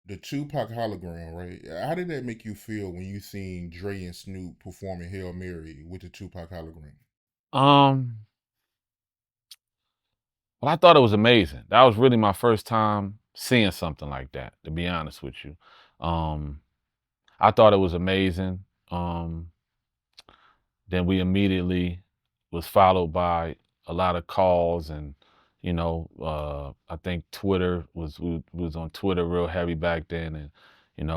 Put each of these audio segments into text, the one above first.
The Tupac hologram, right? How did that make you feel when you seen Dre and Snoop performing Hail Mary with the Tupac hologram? Um, well, I thought it was amazing. That was really my first time seeing something like that, to be honest with you. Um, I thought it was amazing. Um, then we immediately was followed by a lot of calls and I think Twitter was on Twitter real heavy back then, and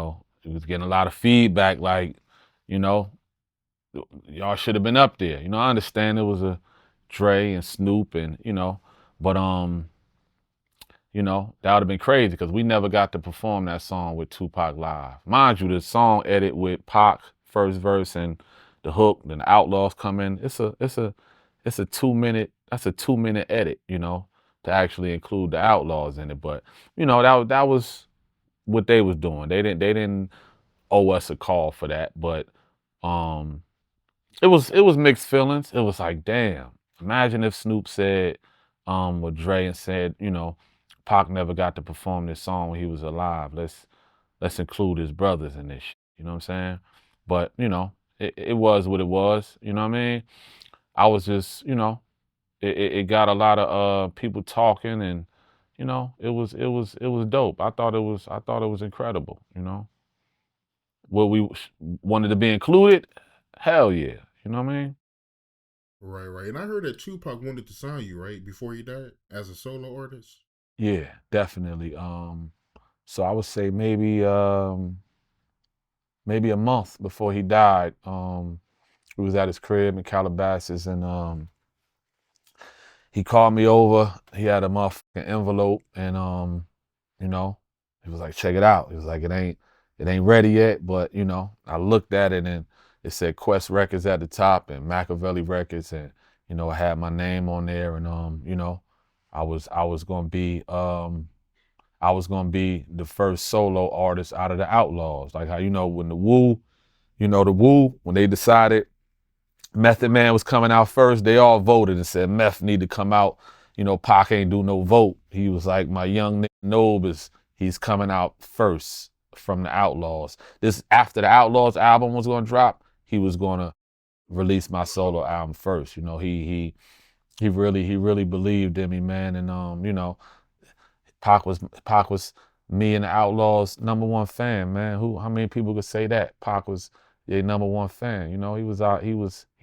it was getting a lot of feedback like, you know, y'all should have been up there. I understand it was a Dre and Snoop and but that would have been crazy because we never got to perform that song with Tupac live. Mind you, the song edit with Pac first verse and the hook, then the Outlaws come in. It's a 2 minute. That's a 2 minute edit, to actually include the Outlaws in it. But that was what they was doing. They didn't owe us a call for that. But um, it was mixed feelings. It was like, damn. Imagine if Snoop said what Dre and said, Pac never got to perform this song when he was alive. Let's include his brothers in this shit. You know what I'm saying? But, it was what it was. You know what I mean? I was just, it got a lot of people talking, and, it was dope. I thought it was incredible, What we wanted to be included? Hell yeah. You know what I mean? Right, right. And I heard that Tupac wanted to sign you, right, before he died as a solo artist. Yeah, definitely. So I would say maybe a month before he died. We was at his crib in Calabasas, and he called me over. He had a motherfucking envelope, and you know, he was like, check it out. He was like, it ain't ready yet, but I looked at it and it said Quest Records at the top and Machiavelli Records, and I had my name on there, and I was gonna be the first solo artist out of the Outlaws. Like how when the Wu, when they decided Method Man was coming out first, they all voted and said Meth need to come out. Pac ain't do no vote. He was like, my young nigga Nob he's coming out first from the Outlaws. This after the Outlaws album was gonna drop, he was gonna release my solo album first. He really believed in me, man, and Pac was me and the Outlaws number one fan, man. How many people could say that? Pac was their number one fan. He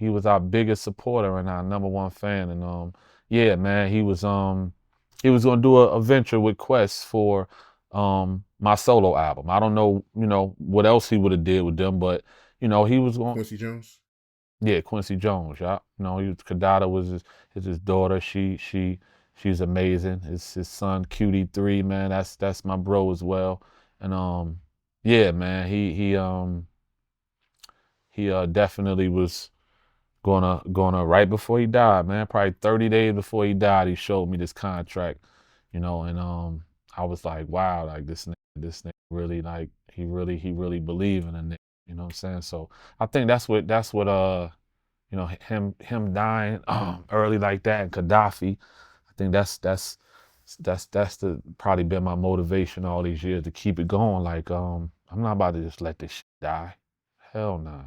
was our biggest supporter and our number one fan. And yeah, man, he was gonna do a venture with Quest for my solo album. I don't know, what else he would have did with them, but he was going. Quincy Jones. Yeah, Quincy Jones. Yeah, Kadada was his daughter. She's amazing. His son QD3, man. That's my bro as well. And yeah, man. He definitely was gonna right before he died, man. Probably 30 days before he died, he showed me this contract, and I was like, wow, like this nigga really, like he really believed in a nigga. You know what I'm saying? So I think that's what him dying early like that, and Gaddafi. I think that's the probably been my motivation all these years to keep it going. Like I'm not about to just let this shit die. Hell nah.